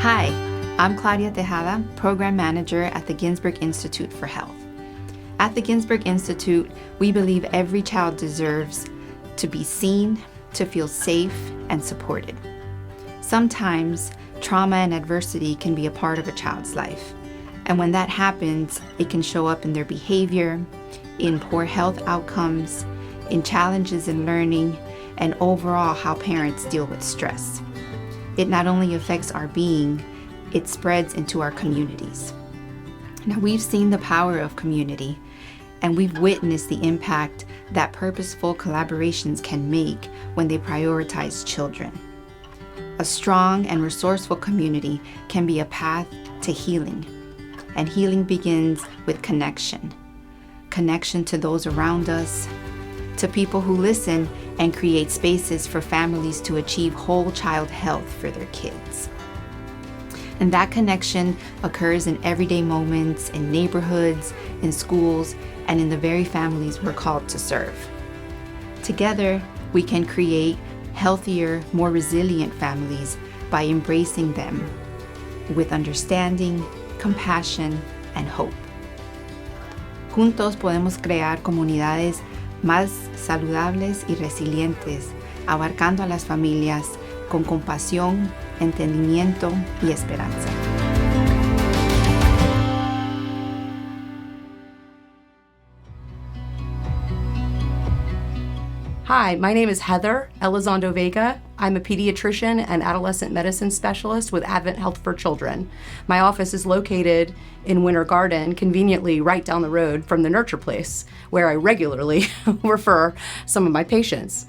Hi, I'm Claudia Tejada, Program Manager at the Ginsberg Institute for Health. At the Ginsberg Institute, we believe every child deserves to be seen, to feel safe, and supported. Sometimes, trauma and adversity can be a part of a child's life. And when that happens, it can show up in their behavior, in poor health outcomes, in challenges in learning, and overall how parents deal with stress. It not only affects our being, it spreads into our communities. Now, we've seen the power of community, and we've witnessed the impact that purposeful collaborations can make when they prioritize children. A strong and resourceful community can be a path to healing, and healing begins with connection. Connection to those around us, to people who listen and create spaces for families to achieve whole child health for their kids. And that connection occurs in everyday moments, in neighborhoods, in schools, and in the very families we're called to serve. Together, we can create healthier, more resilient families by embracing them with understanding, compassion, and hope. Juntos podemos crear comunidades más saludables y resilientes, abarcando a las familias con compasión, entendimiento y esperanza. Hi, my name is Heather Elizondo Vega. I'm a pediatrician and adolescent medicine specialist with Advent Health for Children. My office is located in Winter Garden, conveniently right down the road from the Nurture Place, where I regularly refer some of my patients.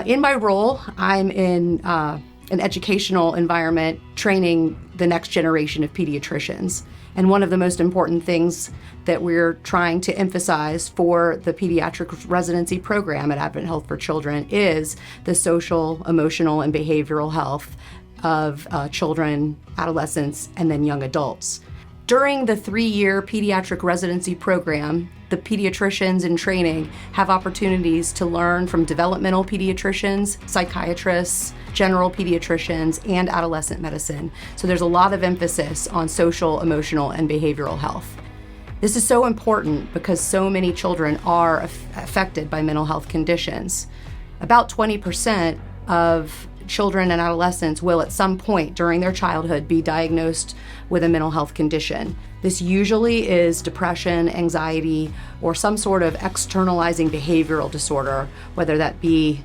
In my role, I'm in an educational environment training the next generation of pediatricians. And one of the most important things that we're trying to emphasize for the pediatric residency program at Advent Health for Children is the social, emotional, and behavioral health of children, adolescents, and then young adults. During the 3-year pediatric residency program, the pediatricians in training have opportunities to learn from developmental pediatricians, psychiatrists, general pediatricians, and adolescent medicine. So there's a lot of emphasis on social, emotional, and behavioral health. This is so important because so many children are affected by mental health conditions. About 20% of children and adolescents will at some point during their childhood be diagnosed with a mental health condition. This usually is depression, anxiety, or some sort of externalizing behavioral disorder, whether that be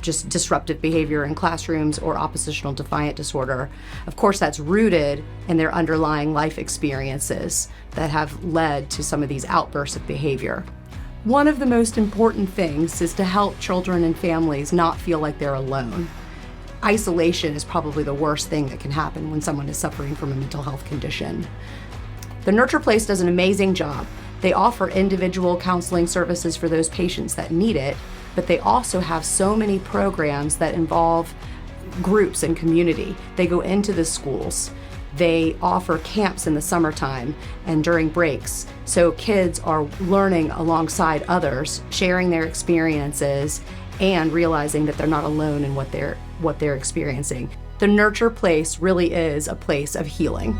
just disruptive behavior in classrooms or oppositional defiant disorder. Of course, that's rooted in their underlying life experiences that have led to some of these outbursts of behavior. One of the most important things is to help children and families not feel like they're alone. Isolation is probably the worst thing that can happen when someone is suffering from a mental health condition. The Nurture Place does an amazing job. They offer individual counseling services for those patients that need it, but they also have so many programs that involve groups and community. They go into the schools. They offer camps in the summertime and during breaks, so kids are learning alongside others, sharing their experiences, and realizing that they're not alone in what they're experiencing. The Nurture Place really is a place of healing.